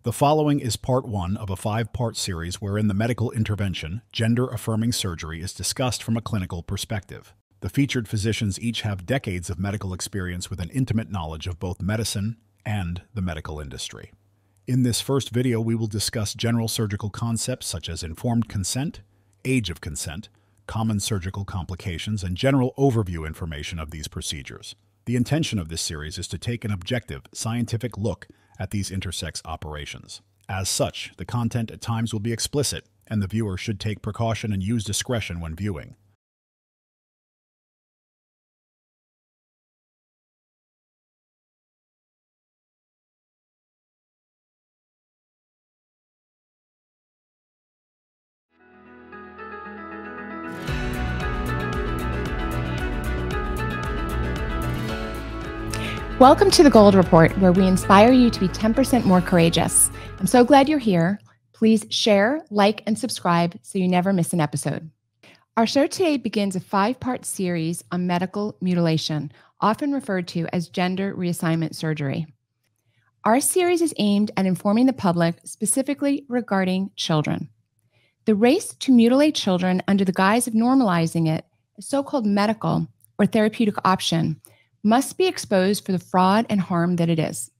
The following is part one of a 5-part series wherein the medical intervention, gender-affirming surgery, is discussed from a clinical perspective. The featured physicians each have decades of medical experience with an intimate knowledge of both medicine and the medical industry. In this first video, we will discuss general surgical concepts such as informed consent, age of consent, common surgical complications, and general overview information of these procedures. The intention of this series is to take an objective, scientific look at these intersex operations. As such, the content at times will be explicit, and the viewer should take precaution and use discretion when viewing. Welcome to the Gold Report, where we inspire you to be 10% more courageous. I'm so glad you're here. Please share, like, and subscribe so you never miss an episode. Our show today begins a 5-part series on medical mutilation, often referred to as gender reassignment surgery. Our series is aimed at informing the public specifically regarding children. The race to mutilate children under the guise of normalizing it, a so-called medical or therapeutic option, must be exposed for the fraud and harm that it is.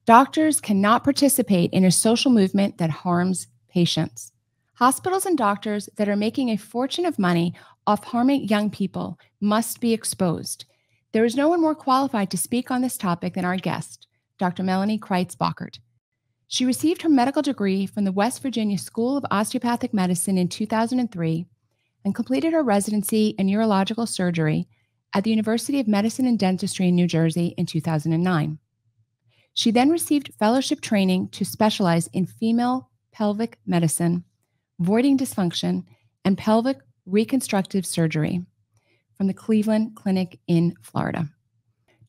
Doctors cannot participate in a social movement that harms patients. Hospitals and doctors that are making a fortune of money off harming young people must be exposed. There is no one more qualified to speak on this topic than our guest, Dr. Melanie Crites-Bachert. She received her medical degree from the West Virginia School of Osteopathic Medicine in 2003 and completed her residency in urological surgery at the University of Medicine and Dentistry in New Jersey in 2009. She then received fellowship training to specialize in female pelvic medicine, voiding dysfunction, and pelvic reconstructive surgery from the Cleveland Clinic in Florida.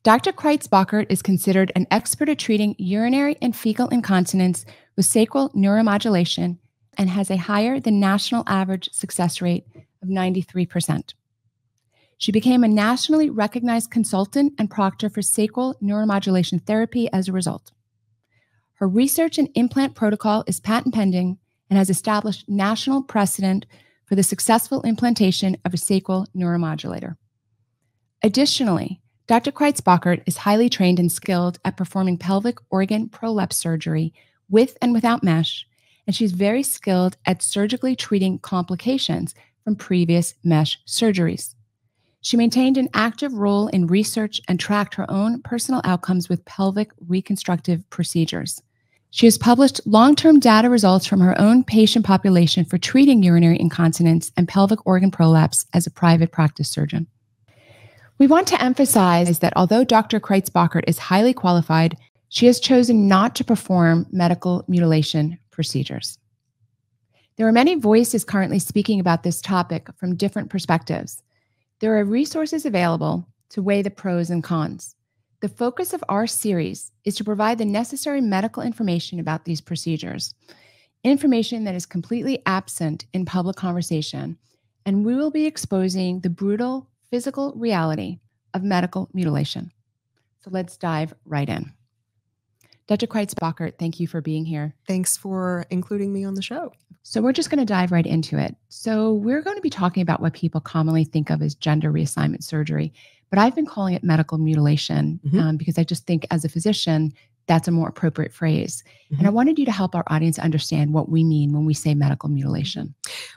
Dr. Crites-Bachert is considered an expert at treating urinary and fecal incontinence with sacral neuromodulation and has a higher than national average success rate of 93%. She became a nationally recognized consultant and proctor for sacral neuromodulation therapy as a result. Her research and implant protocol is patent pending and has established national precedent for the successful implantation of a sacral neuromodulator. Additionally, Dr. Crites-Bachert is highly trained and skilled at performing pelvic organ prolapse surgery with and without mesh, and she's very skilled at surgically treating complications from previous mesh surgeries. She maintained an active role in research and tracked her own personal outcomes with pelvic reconstructive procedures. She has published long-term data results from her own patient population for treating urinary incontinence and pelvic organ prolapse as a private practice surgeon. We want to emphasize that although Dr. Crites-Bachert is highly qualified, she has chosen not to perform medical mutilation procedures. There are many voices currently speaking about this topic from different perspectives. There are resources available to weigh the pros and cons. The focus of our series is to provide the necessary medical information about these procedures, information that is completely absent in public conversation, and we will be exposing the brutal physical reality of medical mutilation. So let's dive right in. Dr. Crites-Bachert, thank you for being here. Thanks for including me on the show. So we're just going to dive right into it. So we're going to be talking about what people commonly think of as gender reassignment surgery, but I've been calling it medical mutilation because I just think as a physician, that's a more appropriate phrase. And I wanted you to help our audience understand what we mean when we say medical mutilation.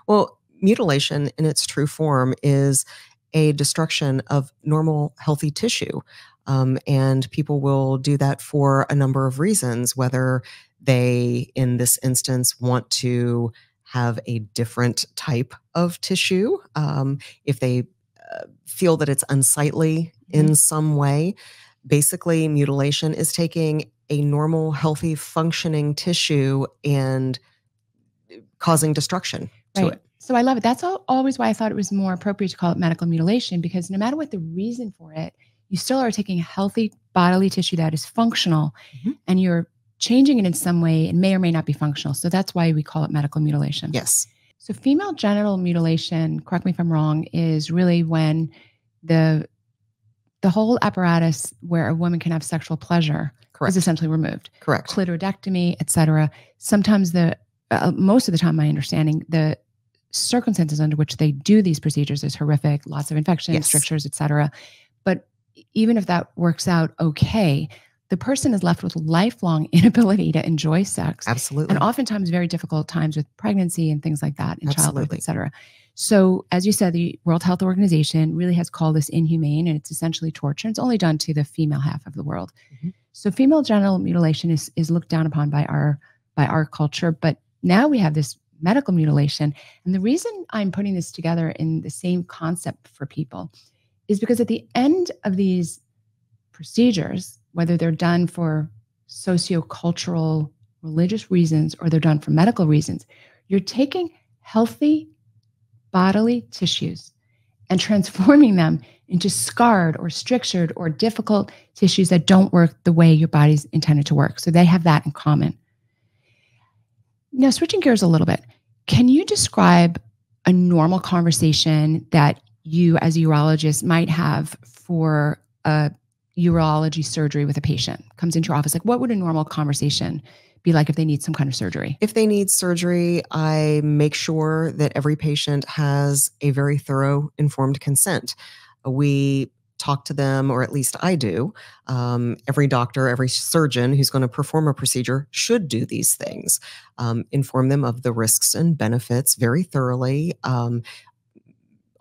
Well, mutilation in its true form is a destruction of normal, healthy tissue. And people will do that for a number of reasons, whether they, in this instance, want to have a different type of tissue, if they feel that it's unsightly in some way. Basically, mutilation is taking a normal, healthy, functioning tissue and causing destruction to it. So I love it. That's always why I thought it was more appropriate to call it medical mutilation, because no matter what the reason for it, you still are taking a healthy bodily tissue that is functional and you're changing it in some way and may or may not be functional. So that's why we call it medical mutilation. Yes. So female genital mutilation, correct me if I'm wrong, is really when the whole apparatus where a woman can have sexual pleasure is essentially removed. Correct. Clitoridectomy, etc. Sometimes most of the time, my understanding, the circumstances under which they do these procedures is horrific, lots of infections, strictures, etc. But even if that works out okay, the person is left with lifelong inability to enjoy sex. Absolutely. And oftentimes very difficult times with pregnancy and things like that, and childbirth, et cetera. So as you said, the World Health Organization really has called this inhumane, and it's essentially torture. It's only done to the female half of the world. So female genital mutilation is looked down upon by our culture, but now we have this medical mutilation. And the reason I'm putting this together in the same concept for people is because at the end of these procedures, whether they're done for sociocultural, religious reasons, or they're done for medical reasons, you're taking healthy bodily tissues and transforming them into scarred or strictured or difficult tissues that don't work the way your body's intended to work. So they have that in common. Now, switching gears a little bit, can you describe a normal conversation that you as a urologist might have for a urology surgery with a patient? Comes into your office, like what would a normal conversation be like if they need some kind of surgery? If they need surgery, I make sure that every patient has a very thorough, informed consent. We talk to them, or at least I do. Every doctor, every surgeon who's going to perform a procedure should do these things. Inform them of the risks and benefits very thoroughly.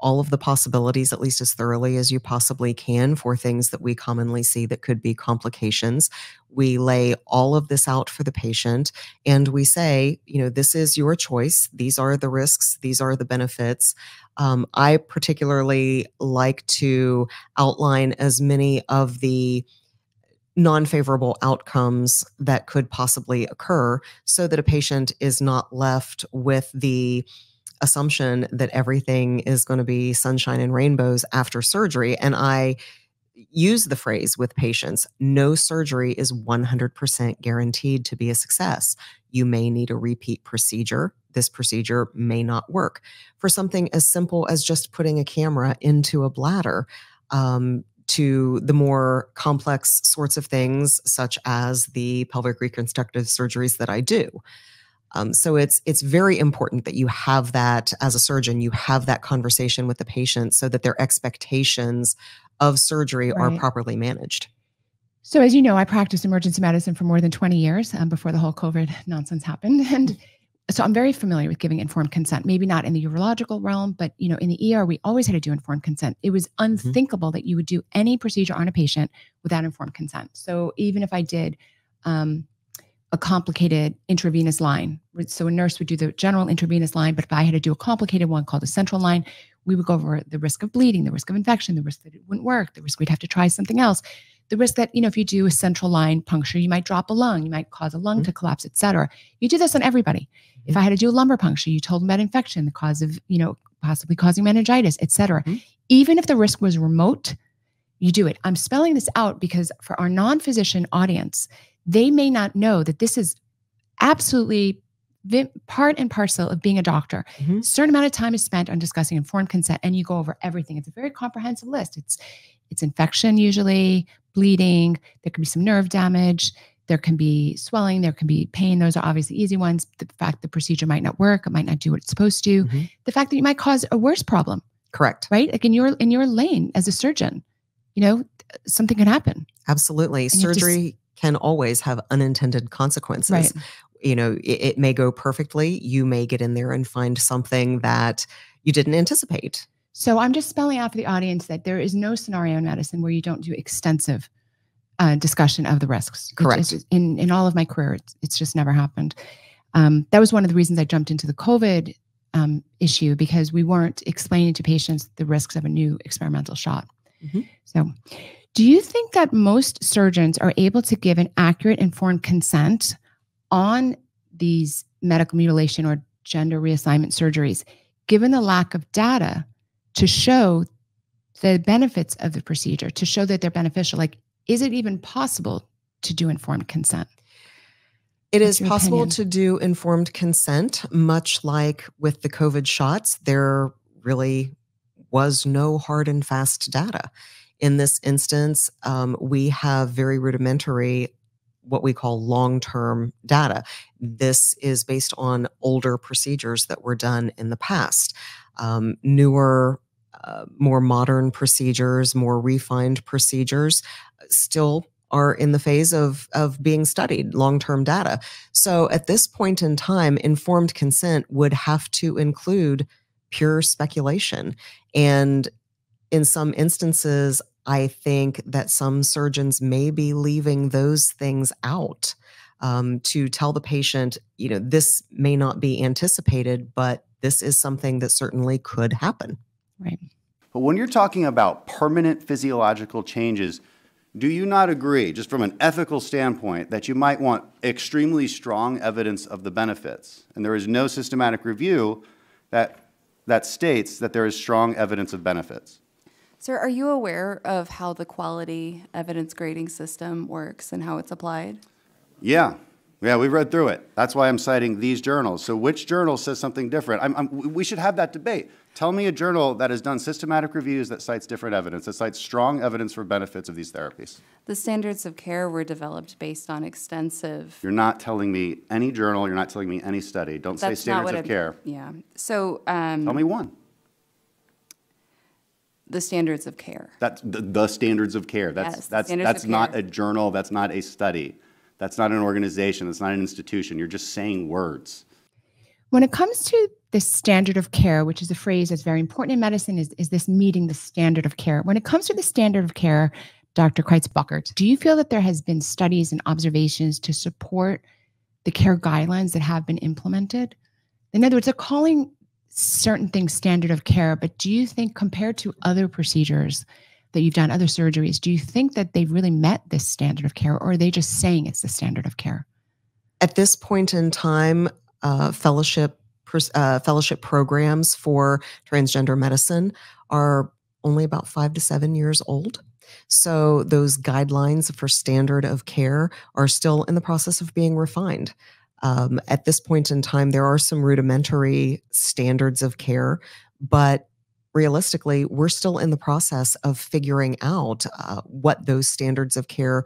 All of the possibilities, at least as thoroughly as you possibly can, for things that we commonly see that could be complications. We lay all of this out for the patient, and we say, this is your choice. These are the risks. These are the benefits. I particularly like to outline as many of the non-favorable outcomes that could possibly occur so that a patient is not left with the assumption that everything is going to be sunshine and rainbows after surgery. And I use the phrase with patients, no surgery is 100% guaranteed to be a success. You may need a repeat procedure. This procedure may not work. For something as simple as just putting a camera into a bladder, to the more complex sorts of things, such as the pelvic reconstructive surgeries that I do. So it's very important that you have that as a surgeon, you have that conversation with the patient so that their expectations of surgery are properly managed. So as you know, I practiced emergency medicine for more than 20 years before the whole COVID nonsense happened. And so I'm very familiar with giving informed consent, maybe not in the urological realm, but in the ER, we always had to do informed consent. It was unthinkable that you would do any procedure on a patient without informed consent. So even if I did a complicated intravenous line. So a nurse would do the general intravenous line, but if I had to do a complicated one called a central line, we would go over the risk of bleeding, the risk of infection, the risk that it wouldn't work, the risk we'd have to try something else, the risk that, if you do a central line puncture, you might drop a lung, you might cause a lung to collapse, et cetera. You do this on everybody. If I had to do a lumbar puncture, you told them about infection, the cause of, possibly causing meningitis, et cetera. Even if the risk was remote, you do it. I'm spelling this out because for our non-physician audience, they may not know that this is absolutely part and parcel of being a doctor. A certain amount of time is spent on discussing informed consent, and you go over everything. It's a very comprehensive list. It's infection usually, bleeding, there can be some nerve damage, there can be swelling, there can be pain. Those are obviously easy ones. The fact the procedure might not work, it might not do what it's supposed to. The fact that you might cause a worse problem. Correct. Right? Like in your lane as a surgeon, something can happen. Absolutely. And surgery can always have unintended consequences. Right. It may go perfectly. You may get in there and find something that you didn't anticipate. So I'm just spelling out for the audience that there is no scenario in medicine where you don't do extensive discussion of the risks. Correct. In all of my career, it's just never happened. That was one of the reasons I jumped into the COVID issue, because we weren't explaining to patients the risks of a new experimental shot. So do you think that most surgeons are able to give an accurate, informed consent on these medical mutilation or gender reassignment surgeries, given the lack of data to show the benefits of the procedure, to show that they're beneficial? Like, is it even possible to do informed consent? It is possible to do informed consent, much like with the COVID shots. There really was no hard and fast data. In this instance, we have very rudimentary what we call long-term data. This is based on older procedures that were done in the past. Newer, more modern procedures, more refined procedures still are in the phase of being studied, long-term data. So at this point in time, informed consent would have to include pure speculation. And in some instances, I think that some surgeons may be leaving those things out to tell the patient, this may not be anticipated, but this is something that certainly could happen. Right. But when you're talking about permanent physiological changes, do you not agree, just from an ethical standpoint, that you might want extremely strong evidence of the benefits? And there is no systematic review that states that there is strong evidence of benefits. Sir, are you aware of how the quality evidence grading system works and how it's applied? Yeah, we've read through it. That's why I'm citing these journals. So which journal says something different? We should have that debate. Tell me a journal that has done systematic reviews that cites different evidence, that cites strong evidence for benefits of these therapies. The standards of care were developed based on extensive... You're not telling me any journal, you're not telling me any study. Don't say standards of care. Yeah. So... tell me one. The standards of care. That's the standards of care. That's not a journal, that's not a study. That's not an organization, that's not an institution. You're just saying words. When it comes to the standard of care, which is a phrase that's very important in medicine, is this meeting the standard of care? When it comes to the standard of care, Dr. Crites-Bachert, do you feel that there has been studies and observations to support the care guidelines that have been implemented? In other words, they're calling certain things standard of care, but do you think compared to other procedures that you've done, other surgeries, do you think that they've really met this standard of care, or are they just saying it's the standard of care? At this point in time, fellowship programs for transgender medicine are only about 5 to 7 years old. So those guidelines for standard of care are still in the process of being refined. At this point in time, there are some rudimentary standards of care, but realistically, we're still in the process of figuring out what those standards of care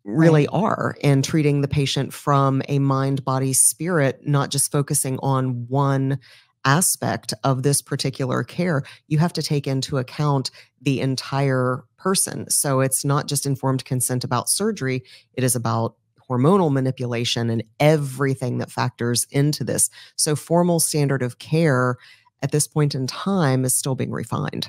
really are, and treating the patient from a mind, body, spirit, not just focusing on one aspect of this particular care. You have to take into account the entire person. So it's not just informed consent about surgery, it is about hormonal manipulation and everything that factors into this. So formal standard of care at this point in time is still being refined.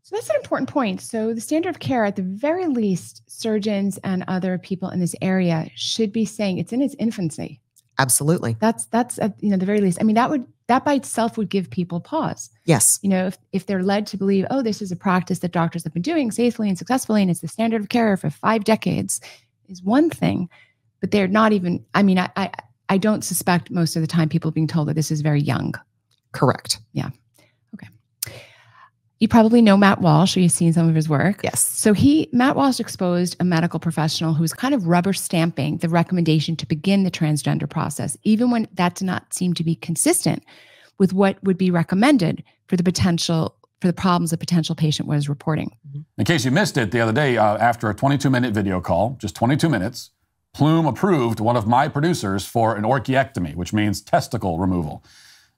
So that's an important point. So the standard of care, at the very least, surgeons and other people in this area should be saying it's in its infancy. Absolutely. That's at the very least. I mean, that by itself would give people pause. Yes. If they're led to believe, oh, this is a practice that doctors have been doing safely and successfully, and it's the standard of care for 5 decades, is one thing. But they're not even. I mean, I don't suspect most of the time people being told that this is very young. Correct. Yeah. Okay. You probably know Matt Walsh, or you've seen some of his work. Yes. So Matt Walsh exposed a medical professional who was kind of rubber stamping the recommendation to begin the transgender process, even when that did not seem to be consistent with what would be recommended for the problems a potential patient was reporting. In case you missed it the other day, after a 22-minute video call, just 22 minutes, Plume approved one of my producers for an orchiectomy, which means testicle removal.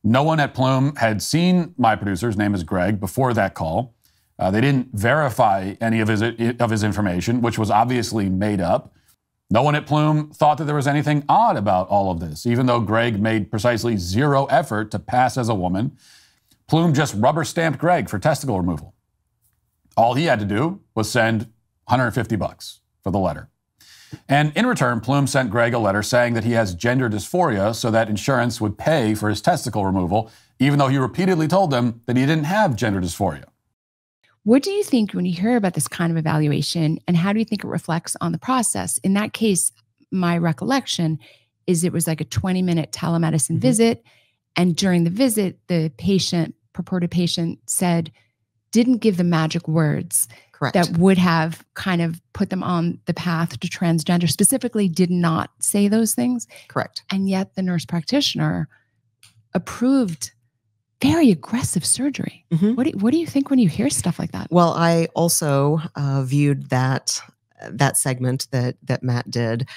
No one at Plume had seen my producer, his name is Greg, before that call. They didn't verify any of his information, which was obviously made up. No one at Plume thought that there was anything odd about all of this, even though Greg made precisely zero effort to pass as a woman. Plume just rubber-stamped Greg for testicle removal. All he had to do was send $150 for the letter. And in return, Plume sent Greg a letter saying that he has gender dysphoria so that insurance would pay for his testicle removal, even though he repeatedly told them that he didn't have gender dysphoria. What do you think when you hear about this kind of evaluation, and how do you think it reflects on the process? In that case, my recollection is it was like a 20-minute telemedicine visit, and during the visit, the purported patient didn't give the magic words. Correct. That would have kind of put them on the path to transgender, specifically did not say those things. Correct. And yet the nurse practitioner approved very aggressive surgery. What do you think when you hear stuff like that? Well, I also viewed that that segment that Matt did.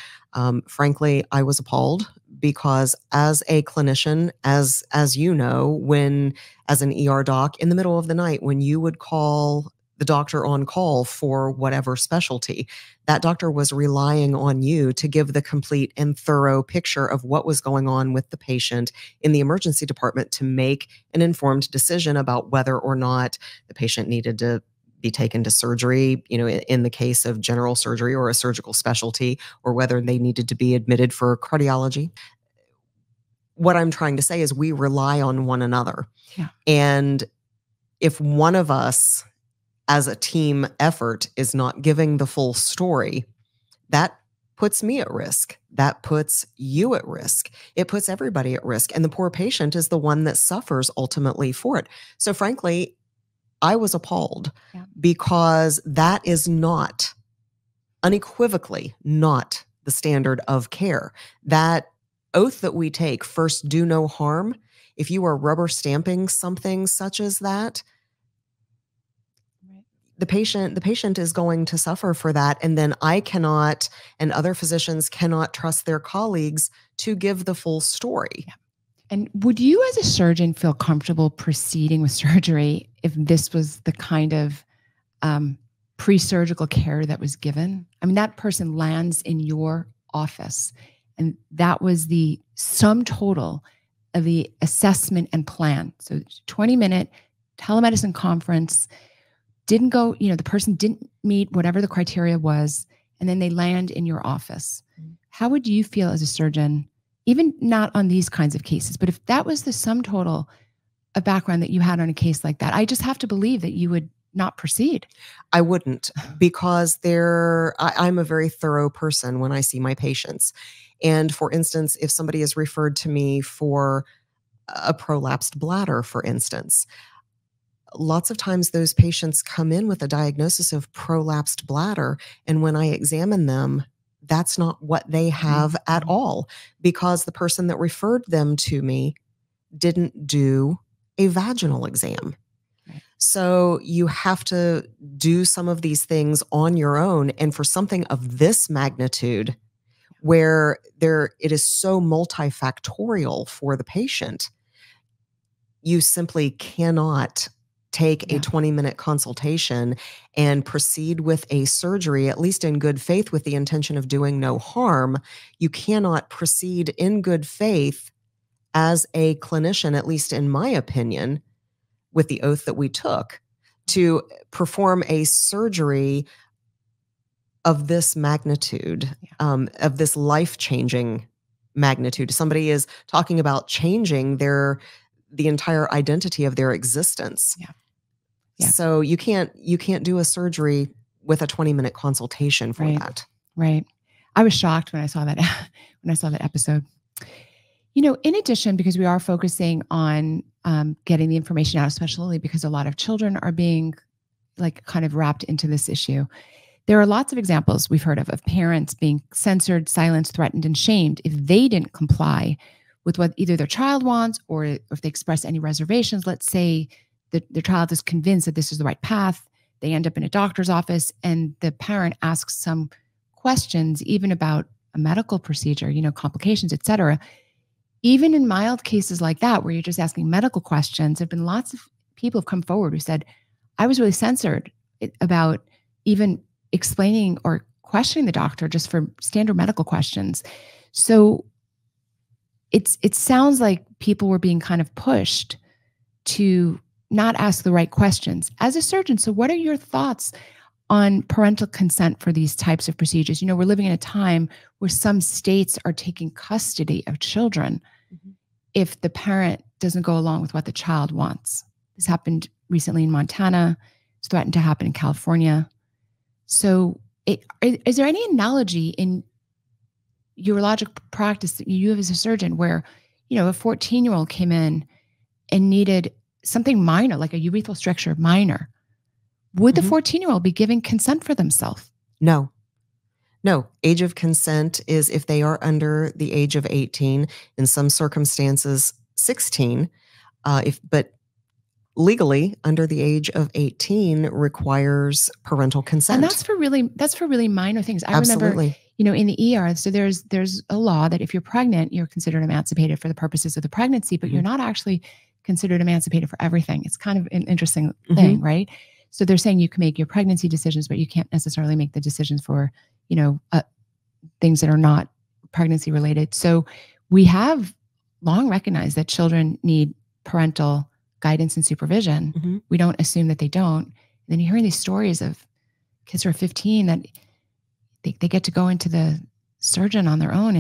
Frankly, I was appalled because as a clinician, as you know, as an ER doc, in the middle of the night, when you would call the doctor on call for whatever specialty, that doctor was relying on you to give the complete and thorough picture of what was going on with the patient in the emergency department to make an informed decision about whether or not the patient needed to be taken to surgery, in the case of general surgery or a surgical specialty, or whether they needed to be admitted for cardiology. What I'm trying to say is we rely on one another. Yeah. And if one of us as a team effort is not giving the full story, that puts me at risk. That puts you at risk. It puts everybody at risk. And the poor patient is the one that suffers ultimately for it. So frankly, I was appalled because that is not, unequivocally not the standard of care. That oath that we take, first do no harm, if you are rubber stamping something such as that, the patient is going to suffer for that. And then I cannot, and other physicians cannot trust their colleagues to give the full story. Yeah. And would you as a surgeon feel comfortable proceeding with surgery if this was the kind of pre-surgical care that was given? I mean, that person lands in your office and that was the sum total of the assessment and plan. So 20-minute telemedicine conference, didn't go, the person didn't meet whatever the criteria was, and then they land in your office. How would you feel as a surgeon, even not on these kinds of cases, but if that was the sum total of background that you had on a case like that, I just have to believe that you would not proceed. I wouldn't, because I'm a very thorough person when I see my patients. And for instance, if somebody is referred to me for a prolapsed bladder, for instance, lots of times those patients come in with a diagnosis of prolapsed bladder. And when I examine them, that's not what they have at all, because the person that referred them to me didn't do a vaginal exam. Right. So you have to do some of these things on your own. And for something of this magnitude, where it is so multifactorial for the patient, you simply cannot take a 20-minute consultation and proceed with a surgery, at least in good faith, with the intention of doing no harm. You cannot proceed in good faith as a clinician, at least in my opinion, with the oath that we took, to perform a surgery of this magnitude, of this life-changing magnitude. Somebody is talking about changing the entire identity of their existence. Yeah. So you can't do a surgery with a 20-minute consultation for that. Right. I was shocked when I saw that episode. In addition, because we are focusing on getting the information out, especially because a lot of children are being kind of wrapped into this issue. There are lots of examples we've heard of parents being censored, silenced, threatened, and shamed if they didn't comply with what either their child wants, or if they express any reservations. Let's say that their child is convinced that this is the right path. They end up in a doctor's office and the parent asks some questions, even about a medical procedure, complications, et cetera. Even in mild cases like that, where you're just asking medical questions, there have been lots of people who have come forward who said, I was really censored about even explaining or questioning the doctor just for standard medical questions. So it sounds like people were being kind of pushed to not ask the right questions as a surgeon. So what are your thoughts on parental consent for these types of procedures? We're living in a time where some states are taking custody of children if the parent doesn't go along with what the child wants. This happened recently in Montana. It's threatened to happen in California. So is there any analogy in urologic practice that you have as a surgeon where, a 14-year-old came in and needed something minor, like a urethral stricture minor? Would the 14-year-old be giving consent for themselves? No. Age of consent is if they are under the age of 18, in some circumstances 16. But legally, under the age of 18 requires parental consent. And that's for really minor things. I remember, in the ER, so there's a law that if you're pregnant, you're considered emancipated for the purposes of the pregnancy, but you're not actually considered emancipated for everything. It's kind of an interesting thing, right? So they're saying you can make your pregnancy decisions, but you can't necessarily make the decisions for, things that are not pregnancy related. So we have long recognized that children need parental guidance and supervision. We don't assume that they don't. And then you're hearing these stories of kids who are 15 that they get to go into the surgeon on their own.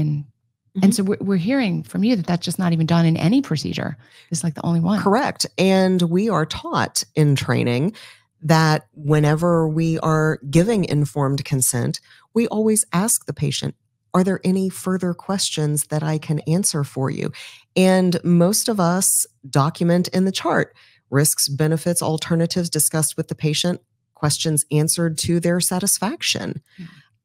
And so we're hearing from you that that's just not even done in any procedure. It's like the only one. Correct. And we are taught in training that whenever we are giving informed consent, we always ask the patient, are there any further questions that I can answer for you? And most of us document in the chart risks, benefits, alternatives discussed with the patient, questions answered to their satisfaction.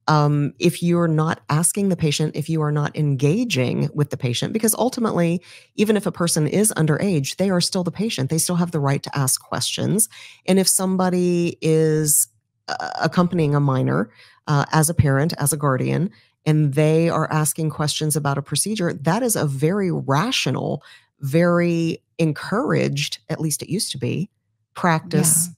If you're not asking the patient, if you are not engaging with the patient, because ultimately, even if a person is underage, they are still the patient. They still have the right to ask questions. And if somebody is accompanying a minor as a parent, as a guardian, and they are asking questions about a procedure, that is a very rational, very encouraged, at least it used to be, practice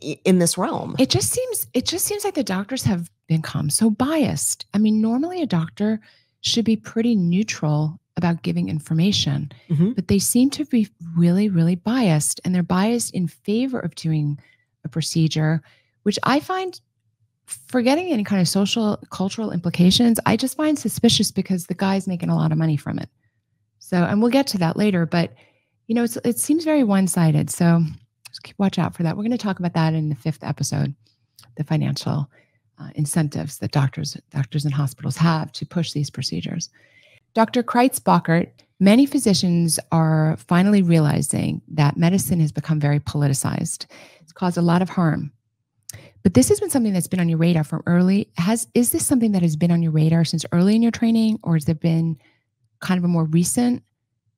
in this realm. It just seems like the doctors have become so biased. I mean, normally a doctor should be pretty neutral about giving information, but they seem to be really, really biased, and they're biased in favor of doing a procedure, which I find, forgetting any kind of social, cultural implications, I just find suspicious because the guy's making a lot of money from it. So, and we'll get to that later, but it seems very one-sided. So just watch out for that. We're going to talk about that in the 5th episode, the financial incentives that doctors and hospitals have to push these procedures. Dr. Crites-Bachert, many physicians are finally realizing that medicine has become very politicized. It's caused a lot of harm. But this has been something that's been on your radar from early. Is this something that has been on your radar since early in your training, or has there been kind of a more recent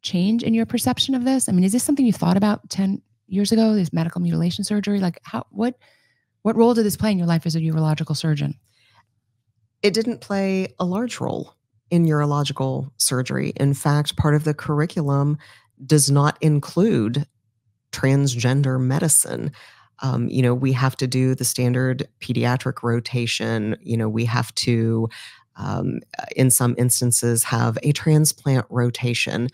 change in your perception of this? I mean, is this something you thought about 10 years ago, this medical mutilation surgery? Like what role did this play in your life as a urological surgeon? It didn't play a large role in urological surgery. In fact, part of the curriculum does not include transgender medicine. We have to do the standard pediatric rotation. We have to, in some instances, have a transplant rotation.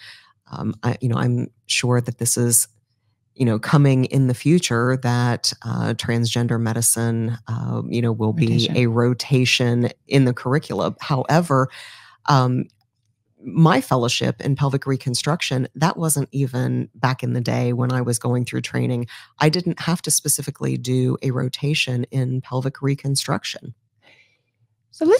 I'm sure that this is, coming in the future, that transgender medicine, will be a rotation in the curricula. However, my fellowship in pelvic reconstruction, that wasn't even back in the day when I was going through training. I didn't have to specifically do a rotation in pelvic reconstruction. So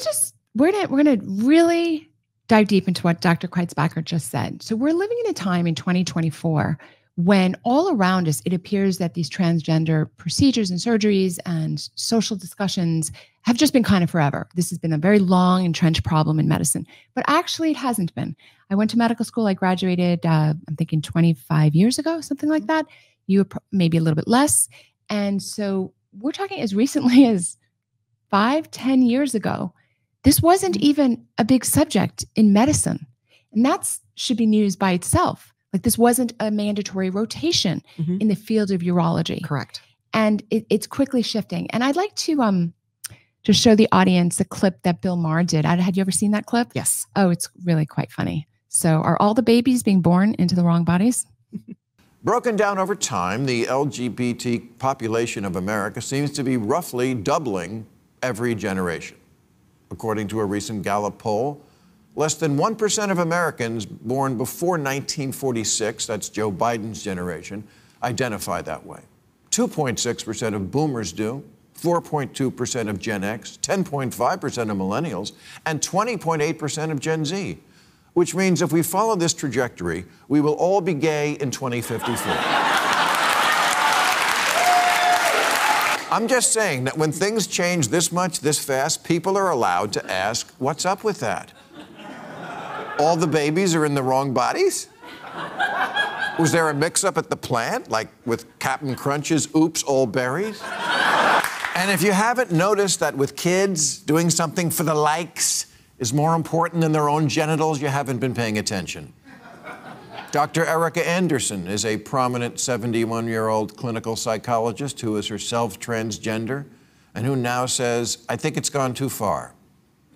we're gonna really dive deep into what Dr. Crites-Bachert just said. So we're living in a time in 2024 when all around us, it appears that these transgender procedures and surgeries and social discussions have just been kind of forever. This has been a very long, entrenched problem in medicine, but actually it hasn't been. I went to medical school. I graduated, I'm thinking 25 years ago, something like that. You were maybe a little bit less. And so we're talking as recently as 5-10 years ago. This wasn't even a big subject in medicine. And that should be news by itself. Like, this wasn't a mandatory rotation in the field of urology. Correct. And it's quickly shifting. And I'd like to just show the audience a clip that Bill Maher did. Had you ever seen that clip? Yes. Oh, it's really quite funny. So are all the babies being born into the wrong bodies? Broken down over time, the LGBT population of America seems to be roughly doubling every generation. According to a recent Gallup poll, less than 1% of Americans born before 1946, that's Joe Biden's generation, identify that way. 2.6% of boomers do, 4.2% of Gen X, 10.5% of millennials, and 20.8% of Gen Z. Which means if we follow this trajectory, we will all be gay in 2054. I'm just saying that when things change this much, this fast, people are allowed to ask, what's up with that? All the babies are in the wrong bodies? Was there a mix-up at the plant, like with Captain Crunch's Oops, All Berries? And if you haven't noticed that with kids, doing something for the likes is more important than their own genitals, you haven't been paying attention. Dr. Erica Anderson is a prominent 71-year-old clinical psychologist who is herself transgender and who now says, I think it's gone too far.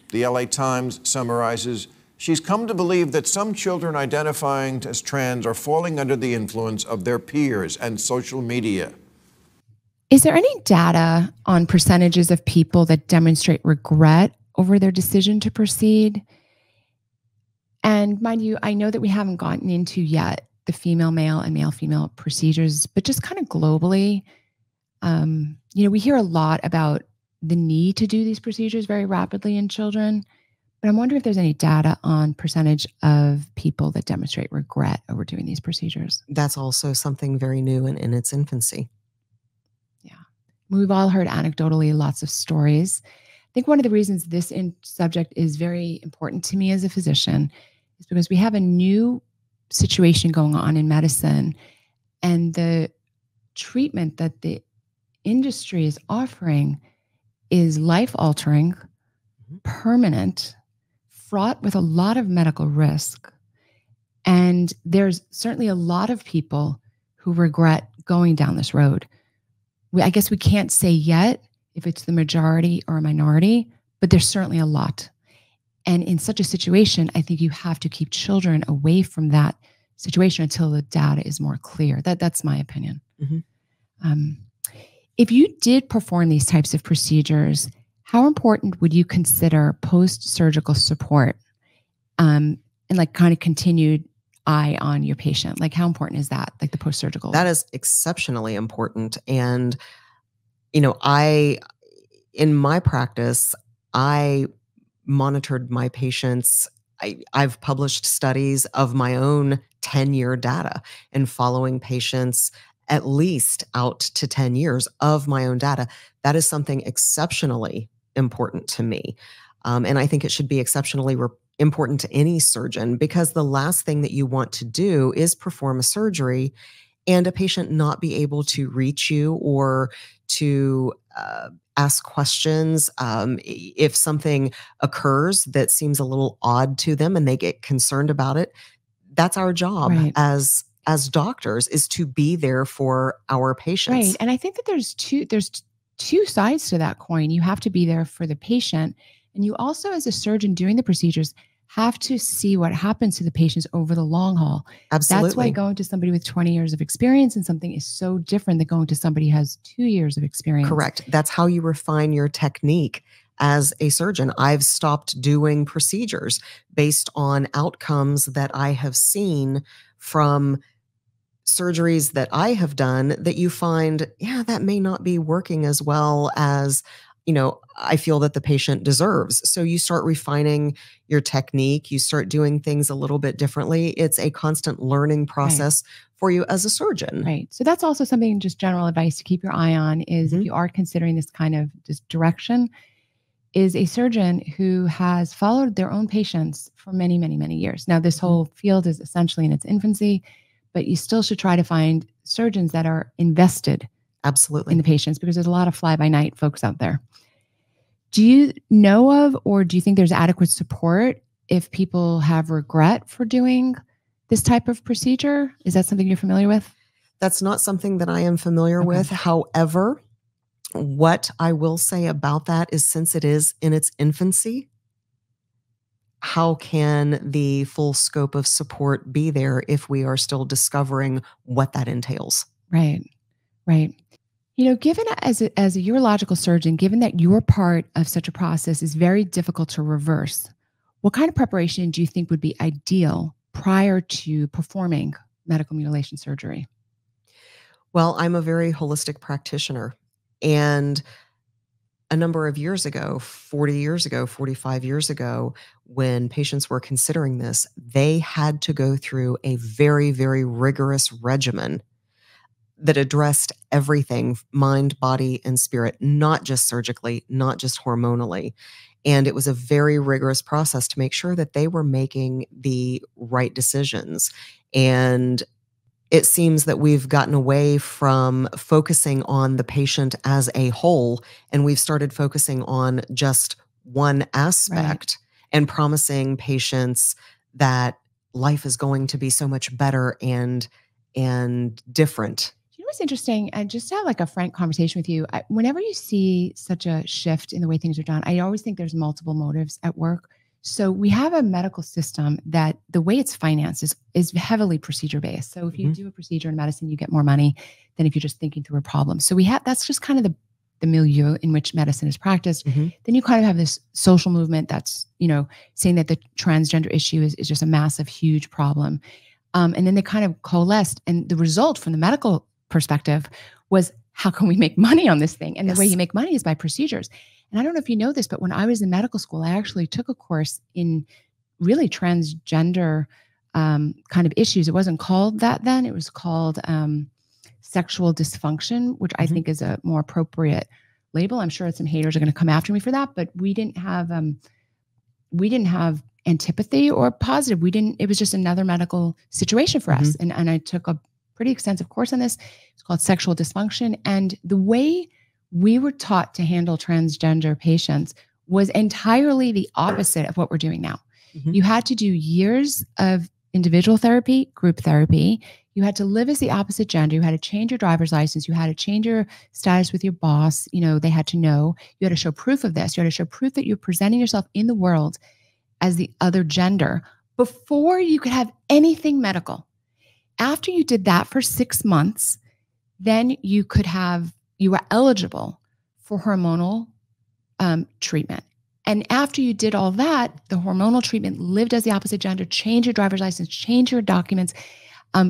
The LA Times summarizes, she's come to believe that some children identifying as trans are falling under the influence of their peers and social media. Is there any data on percentages of people that demonstrate regret over their decision to proceed? And mind you, I know that we haven't gotten into yet the female-male and male-female procedures, but just kind of globally, we hear a lot about the need to do these procedures very rapidly in children, but I'm wondering if there's any data on percentage of people that demonstrate regret over doing these procedures. That's also something very new and in its infancy. Yeah. We've all heard anecdotally lots of stories. I think one of the reasons this subject is very important to me as a physician is because we have a new situation going on in medicine, and the treatment that the industry is offering is life-altering, permanent, fraught with a lot of medical risk. And there's certainly a lot of people who regret going down this road. I guess we can't say yet if it's the majority or a minority, but there's certainly a lot. And in such a situation, I think you have to keep children away from that situation until the data is more clear. That's my opinion. Mm-hmm. If you did perform these types of procedures, how important would you consider post-surgical support and like kind of continued eye on your patient? Like, how important is that? Like the post-surgical? That is exceptionally important. And, in my practice, I monitored my patients. I've published studies of my own 10-year data and following patients at least out to 10 years of my own data. That is something exceptionally important to me. And I think it should be exceptionally important to any surgeon, because the last thing that you want to do is perform a surgery and a patient not be able to reach you or to ask questions. If something occurs that seems a little odd to them and they get concerned about it, that's our job as doctors, is to be there for our patients. Right. And I think that there's two sides to that coin. You have to be there for the patient, and you also, as a surgeon doing the procedures, have to see what happens to the patients over the long haul. Absolutely. That's why going to somebody with 20 years of experience in something is so different than going to somebody who has 2 years of experience. Correct. That's how you refine your technique as a surgeon. I've stopped doing procedures based on outcomes that I have seen from surgeries that I have done that you find, that may not be working as well as, I feel that the patient deserves. So you start refining your technique, you start doing things a little bit differently. It's a constant learning process for you as a surgeon. Right. So that's also something, just general advice to keep your eye on is if you are considering this kind of direction, is a surgeon who has followed their own patients for many, many, many years. Now, this whole field is essentially in its infancy, but you still should try to find surgeons that are invested absolutely in the patients, because there's a lot of fly-by-night folks out there. Do you know of, or do you think there's adequate support if people have regret for doing this type of procedure? Is that something you're familiar with? That's not something that I am familiar with. However, what I will say about that is, since it is in its infancy, how can the full scope of support be there if we are still discovering what that entails? Right. Given as a urological surgeon, given that your part of such a process is very difficult to reverse, what kind of preparation do you think would be ideal prior to performing medical mutilation surgery? Well, I'm a very holistic practitioner, and a number of years ago, 40 years ago, 45 years ago, when patients were considering this, they had to go through a very, very rigorous regimen that addressed everything, mind, body, and spirit, not just surgically, not just hormonally. And it was a very rigorous process to make sure that they were making the right decisions. And it seems that we've gotten away from focusing on the patient as a whole, and we've started focusing on just one aspect and promising patients that life is going to be so much better and different. You know what's interesting? And just to have like a frank conversation with you, whenever you see such a shift in the way things are done, I always think there's multiple motives at work. So we have a medical system that the way it's financed is heavily procedure based. So if you do a procedure in medicine, you get more money than if you're just thinking through a problem. So that's just kind of the milieu in which medicine is practiced. Then you kind of have this social movement that's, saying that the transgender issue is just a massive, huge problem. And then they kind of coalesced. And the result from the medical perspective was, how can we make money on this thing? And the way you make money is by procedures. And I don't know if you know this, but when I was in medical school, I actually took a course in really transgender kind of issues. It wasn't called that then. It was called sexual dysfunction, which I think is a more appropriate label. I'm sure some haters are going to come after me for that, but we didn't have antipathy or positive. It was just another medical situation for us. And I took a pretty extensive course on this. It's called sexual dysfunction. And the way we were taught to handle transgender patients was entirely the opposite of what we're doing now. You had to do years of individual therapy, group therapy. You had to live as the opposite gender. You had to change your driver's license. You had to change your status with your boss. They had to know. You had to show proof of this. You had to show proof that you're presenting yourself in the world as the other gender before you could have anything medical. After you did that for 6 months, then you were eligible for hormonal treatment. And after you did all that, the hormonal treatment, lived as the opposite gender, changed your driver's license, changed your documents,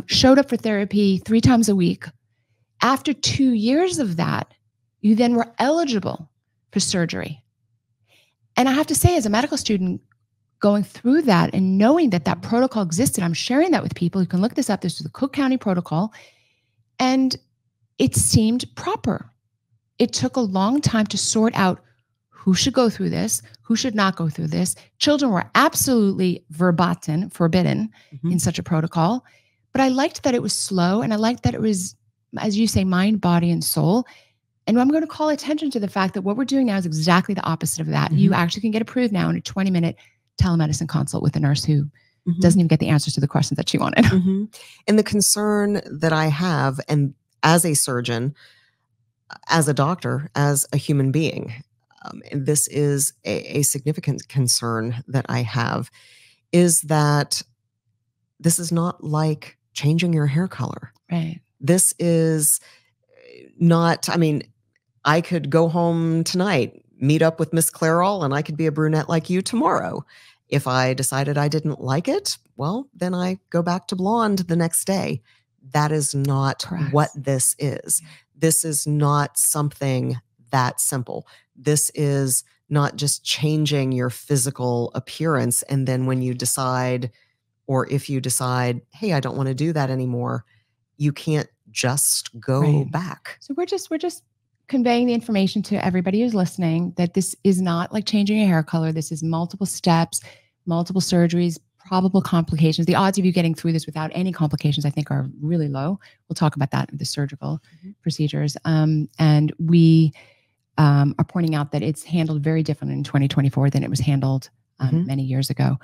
showed up for therapy 3 times a week. After 2 years of that, you then were eligible for surgery. And I have to say, as a medical student, going through that and knowing that that protocol existed, I'm sharing that with people. You can look this up. This is the Cook County protocol. And it seemed proper. It took a long time to sort out who should go through this, who should not go through this. Children were absolutely verboten, forbidden in such a protocol. But I liked that it was slow, and I liked that it was, as you say, mind, body, and soul. And I'm going to call attention to the fact that what we're doing now is exactly the opposite of that. You actually can get approved now in a 20-minute telemedicine consult with a nurse who doesn't even get the answers to the questions that she wanted. And the concern that I have, and as a surgeon, as a doctor, as a human being, and this is a significant concern that I have, is that this is not like changing your hair color. Right. This is not, I could go home tonight, meet up with Miss Clairol, and I could be a brunette like you tomorrow. If I decided I didn't like it, well, then I go back to blonde the next day. That is not what this is. This is not something that simple. This is not just changing your physical appearance. And then when you decide, or if you decide, hey, I don't want to do that anymore, you can't just go back. So we're just conveying the information to everybody who's listening that this is not like changing your hair color. This is multiple steps, multiple surgeries, probable complications. The odds of you getting through this without any complications, I think, are really low. We'll talk about that with the surgical procedures. And we are pointing out that it's handled very different in 2024 than it was handled many years ago.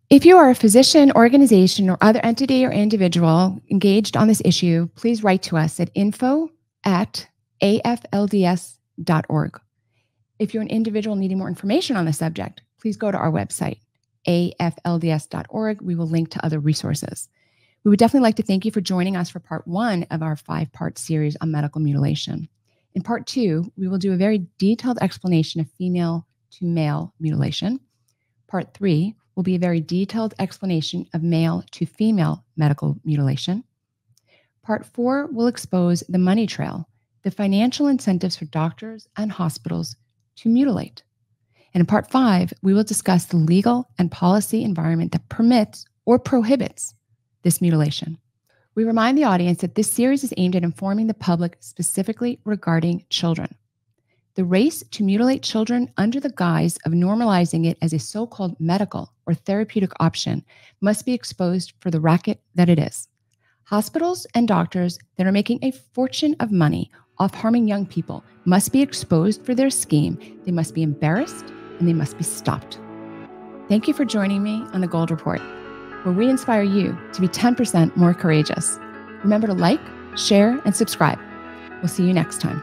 If you are a physician, organization, or other entity or individual engaged on this issue, please write to us at info@aflds.org. If you're an individual needing more information on the subject, please go to our website, aflds.org. We will link to other resources. We would definitely like to thank you for joining us for part 1 of our 5-part series on medical mutilation. In part 2, we will do a very detailed explanation of female to male mutilation. Part 3 will be a very detailed explanation of male to female medical mutilation. Part 4 will expose the money trail, the financial incentives for doctors and hospitals to mutilate. And in part 5, we will discuss the legal and policy environment that permits or prohibits this mutilation. We remind the audience that this series is aimed at informing the public specifically regarding children. The race to mutilate children under the guise of normalizing it as a so-called medical or therapeutic option must be exposed for the racket that it is. Hospitals and doctors that are making a fortune of money off harming young people must be exposed for their scheme. They must be embarrassed and they must be stopped. Thank you for joining me on The Gold Report, where we inspire you to be 10% more courageous. Remember to like, share, and subscribe. We'll see you next time.